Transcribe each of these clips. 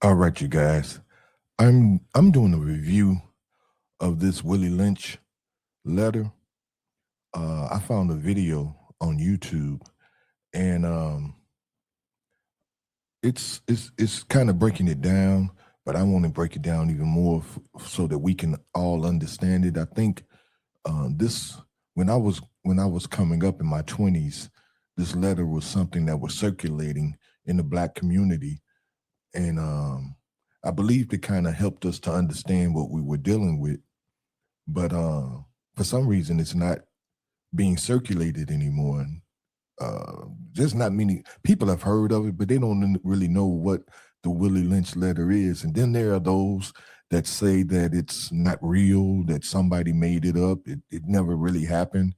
All right, you guys. I'm doing a review of this Willie Lynch letter. I found a video on YouTube, and it's kind of breaking it down, but I want to break it down even more so that we can all understand it. I think this when I was coming up in my 20s, this letter was something that was circulating in the Black community, and I believed it kind of helped us to understand what we were dealing with. But for some reason, it's not being circulated anymore. And just not many people have heard of it, but they don't really know what the Willie Lynch letter is. And then there are those that say that it's not real, that somebody made it up, it never really happened.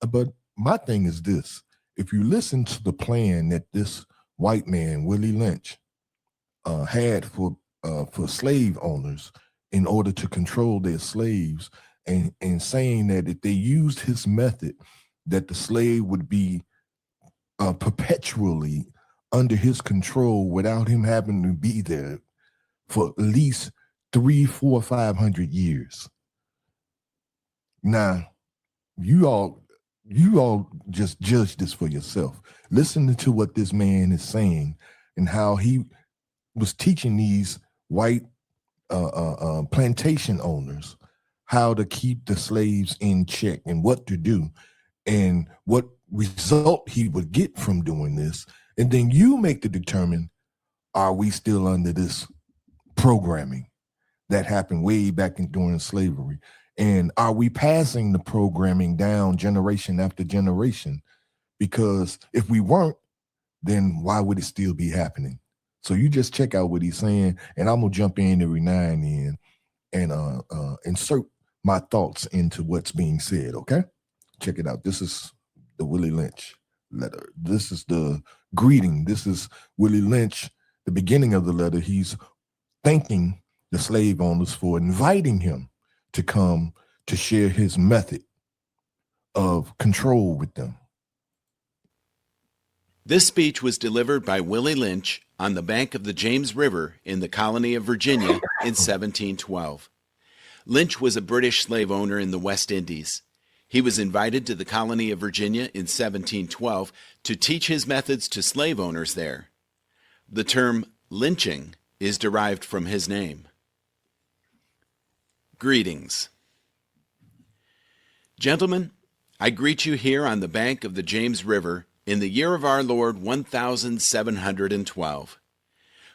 But my thing is this: if you listen to the plan that this white man, Willie Lynch, had for slave owners in order to control their slaves, and saying that if they used his method, that the slave would be perpetually under his control without him having to be there for at least 3, 4, 500 years. Now, you all just judge this for yourself. Listen to what this man is saying and how he was teaching these white plantation owners how to keep the slaves in check and what to do and what result he would get from doing this. And then you make the determine, are we still under this programming that happened way back during slavery? And are we passing the programming down generation after generation? Because if we weren't, then why would it still be happening? So you just check out what he's saying, and I'm gonna jump in every now and then and insert my thoughts into what's being said. Okay, check it out. This is the Willie Lynch letter. This is the greeting. This is Willie Lynch. The beginning of the letter. He's thanking the slave owners for inviting him to come to share his method of control with them. This speech was delivered by Willie Lynch on the bank of the James River in the colony of Virginia in 1712. Lynch was a British slave owner in the West Indies. He was invited to the colony of Virginia in 1712 to teach his methods to slave owners there. The term lynching is derived from his name. Greetings. Gentlemen, I greet you here on the bank of the James River in the year of our Lord 1712.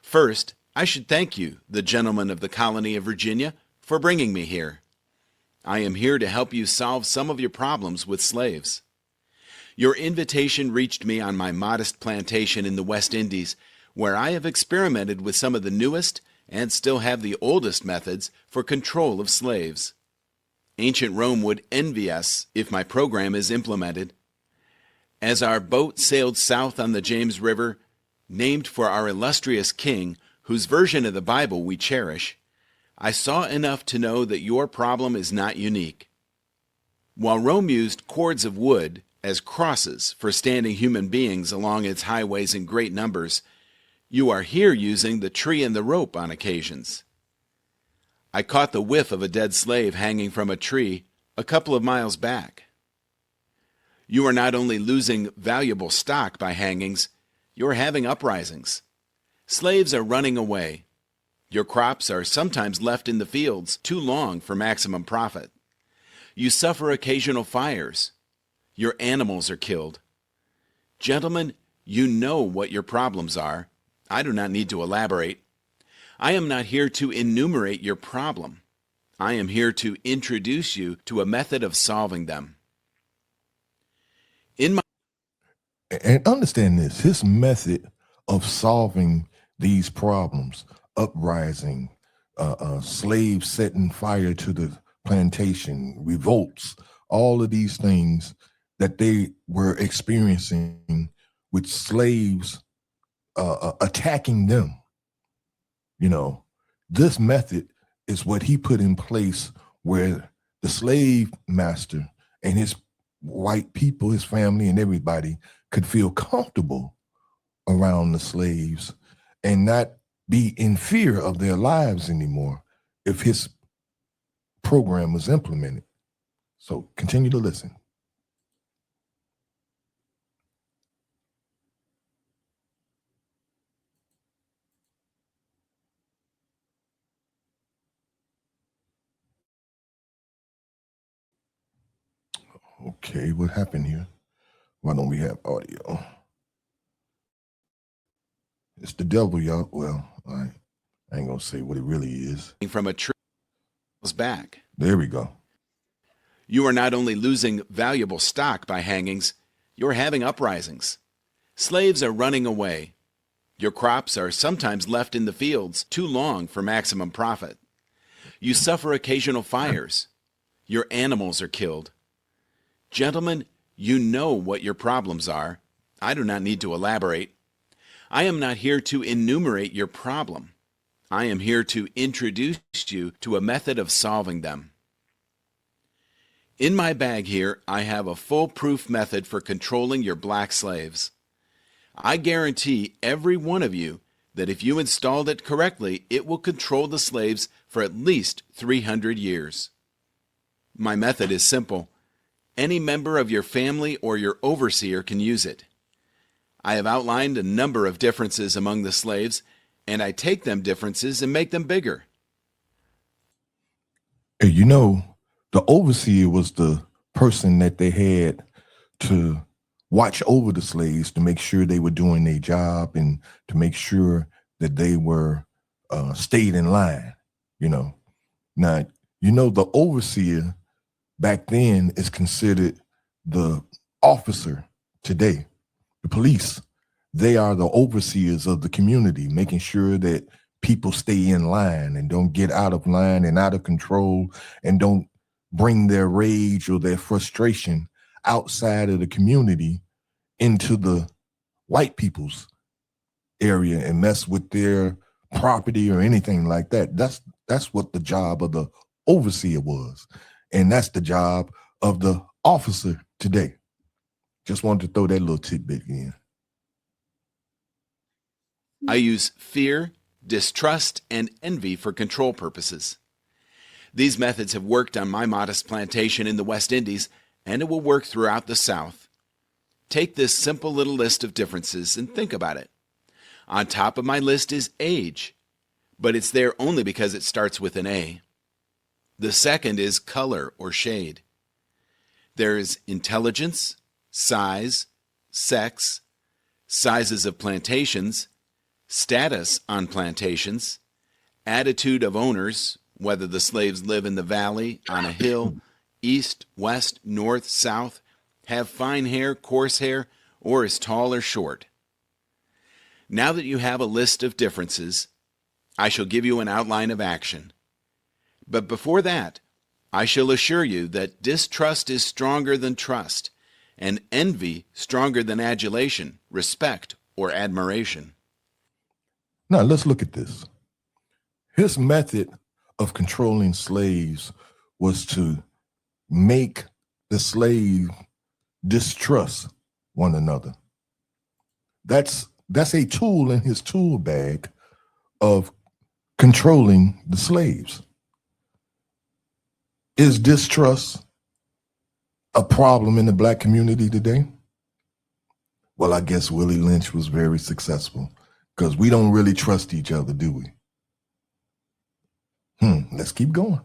First, I should thank you, the gentlemen of the colony of Virginia, for bringing me here. I am here to help you solve some of your problems with slaves. Your invitation reached me on my modest plantation in the West Indies, where I have experimented with some of the newest and still have the oldest methods for control of slaves. Ancient Rome would envy us if my program is implemented. As our boat sailed south on the James River, named for our illustrious king, whose version of the Bible we cherish, I saw enough to know that your problem is not unique. While Rome used cords of wood as crosses for standing human beings along its highways in great numbers, you are here using the tree and the rope on occasions. I caught the whiff of a dead slave hanging from a tree a couple of miles back. You are not only losing valuable stock by hangings, you are having uprisings. Slaves are running away. Your crops are sometimes left in the fields too long for maximum profit. You suffer occasional fires. Your animals are killed. Gentlemen, you know what your problems are. I do not need to elaborate. I am not here to enumerate your problem. I am here to introduce you to a method of solving them. And understand this, his method of solving these problems, uprising, slaves setting fire to the plantation, revolts, all of these things that they were experiencing with slaves attacking them. You know, this method is what he put in place where the slave master and his white people, his family and everybody could feel comfortable around the slaves and not be in fear of their lives anymore if his program was implemented. So continue to listen. Okay, what happened here? Why don't we have audio? It's the devil, y'all. Well, I ain't gonna say what it really is. From a tree back. There we go. You are not only losing valuable stock by hangings, you're having uprisings. Slaves are running away. Your crops are sometimes left in the fields too long for maximum profit. You suffer occasional fires. Your animals are killed. Gentlemen, you know what your problems are. I do not need to elaborate. I am not here to enumerate your problem. I am here to introduce you to a method of solving them. In my bag here, I have a foolproof method for controlling your black slaves. I guarantee every one of you that if you installed it correctly, it will control the slaves for at least 300 years. My method is simple. Any member of your family or your overseer can use it. I have outlined a number of differences among the slaves, and I take them differences and make them bigger. Hey, you know, the overseer was the person that they had to watch over the slaves to make sure they were doing their job and to make sure that they were stayed in line, you know. Now, you know, the overseer back then is considered the officer today. The police, they are the overseers of the community, making sure that people stay in line and don't get out of line and out of control and don't bring their rage or their frustration outside of the community into the white people's area and mess with their property or anything like that. That's what the job of the overseer was. And that's the job of the officer today. Just wanted to throw that little tidbit in. I use fear, distrust, and envy for control purposes. These methods have worked on my modest plantation in the West Indies, and it will work throughout the South. Take this simple little list of differences and think about it. On top of my list is age, but it's there only because it starts with an A. The second is color or shade. There is intelligence, size, sex, sizes of plantations, status on plantations, attitude of owners, whether the slaves live in the valley, on a hill, east, west, north, south, have fine hair, coarse hair, or is tall or short. Now that you have a list of differences, I shall give you an outline of action. But before that, I shall assure you that distrust is stronger than trust, and envy stronger than adulation, respect, or admiration. Now let's look at this. His method of controlling slaves was to make the slave distrust one another. That's a tool in his tool bag of controlling the slaves. Is distrust a problem in the black community today? Well, I guess Willie Lynch was very successful because we don't really trust each other, do we? Let's keep going.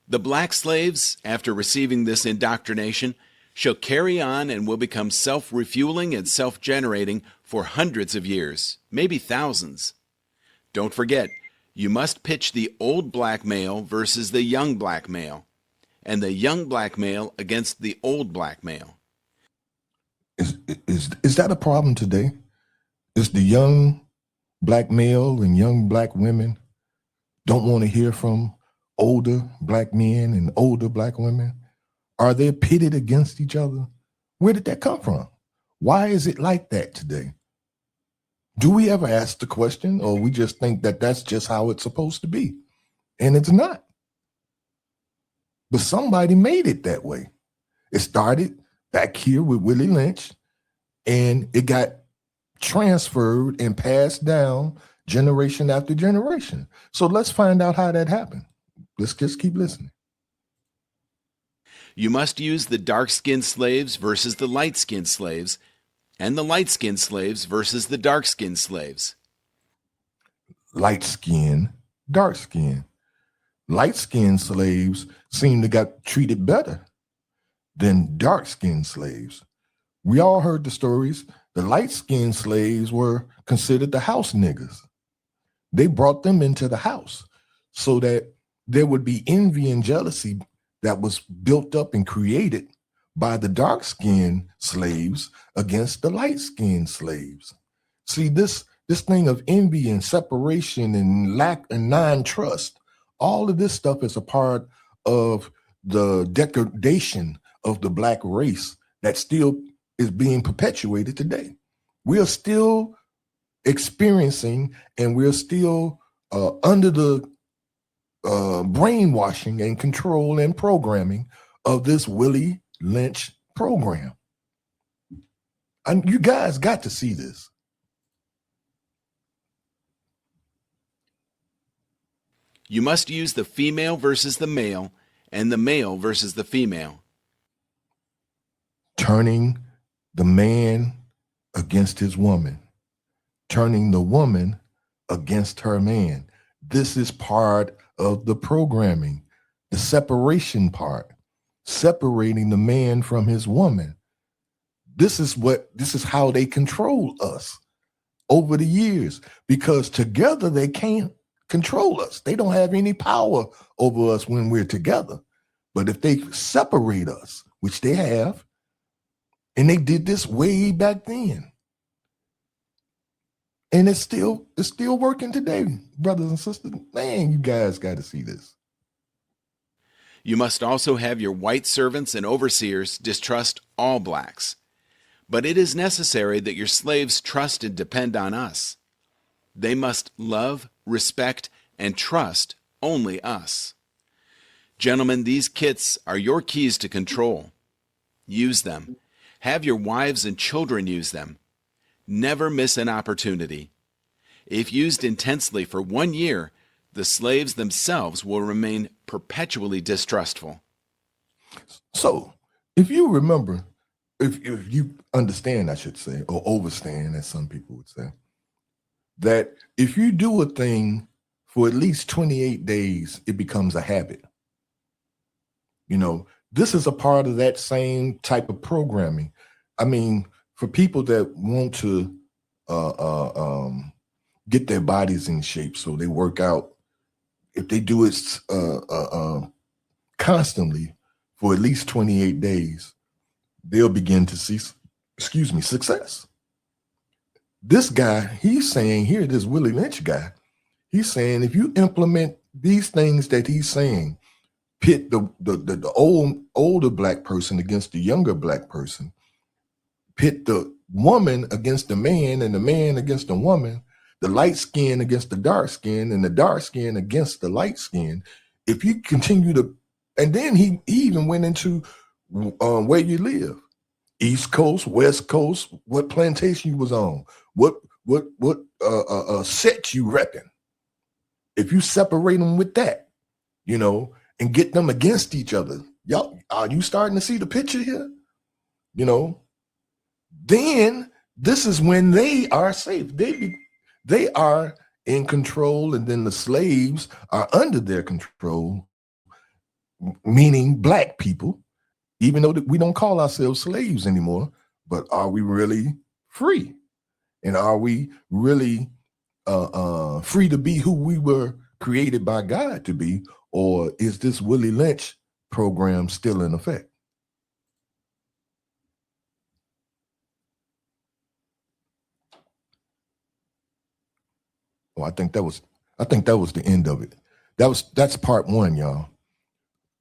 The black slaves, after receiving this indoctrination, shall carry on and will become self-refueling and self-generating for hundreds of years, maybe thousands. Don't forget, you must pitch the old black male versus the young black male, and the young black male against the old black male. Is that a problem today? Is the young black male and young black women don't want to hear from older black men and older black women? Are they pitted against each other? Where did that come from? Why is it like that today? Do we ever ask the question, or we just think that that's just how it's supposed to be? And it's not. But somebody made it that way. It started back here with Willie Lynch, and it got transferred and passed down generation after generation. So let's find out how that happened. Let's just keep listening. You must use the dark-skinned slaves versus the light-skinned slaves, and the light-skinned slaves versus the dark-skinned slaves. Light skin, dark skin. Light skinned slaves seem to got treated better than dark skinned slaves. We all heard the stories. The light skinned slaves were considered the house niggas. They brought them into the house so that there would be envy and jealousy that was built up and created by the dark skinned slaves against the light skinned slaves. See, this thing of envy and separation and lack and non-trust, all of this stuff is a part of the degradation of the Black race that still is being perpetuated today. We are still experiencing and we're still under the brainwashing and control and programming of this Willie Lynch program. And you guys got to see this. You must use the female versus the male and the male versus the female. Turning the man against his woman, turning the woman against her man. This is part of the programming, the separation part, separating the man from his woman. This is how they control us over the years, because together they can't control us. They don't have any power over us when we're together. But if they separate us, which they have, and they did this way back then, and it's still working today, brothers and sisters. Man, you guys got to see this. You must also have your white servants and overseers distrust all blacks. But it is necessary that your slaves trust and depend on us. They must love, respect, and trust only us. Gentlemen, these kits are your keys to control. Use them. Have your wives and children use them. Never miss an opportunity. If used intensely for 1 year, the slaves themselves will remain perpetually distrustful. So, if you remember, if you understand, I should say, or overstand, as some people would say, that if you do a thing for at least 28 days, it becomes a habit. You know, this is a part of that same type of programming. I mean, for people that want to get their bodies in shape, so they work out, if they do it constantly for at least 28 days, they'll begin to see, success. This guy, he's saying here, this Willie Lynch guy, he's saying if you implement these things that he's saying, pit the older black person against the younger black person, pit the woman against the man and the man against the woman, the light skin against the dark skin and the dark skin against the light skin. If you continue to, and then he even went into where you live, East Coast, West Coast, what plantation you was on, what set you repping. If you separate them with that, you know, and get them against each other, y'all, are you starting to see the picture here? You know, then this is when they are safe. They are in control, and then the slaves are under their control, meaning black people, even though we don't call ourselves slaves anymore. But are we really free? And are we really free to be who we were created by God to be? Or is this Willie Lynch program still in effect? Well, I think that was the end of it. That's part one, y'all.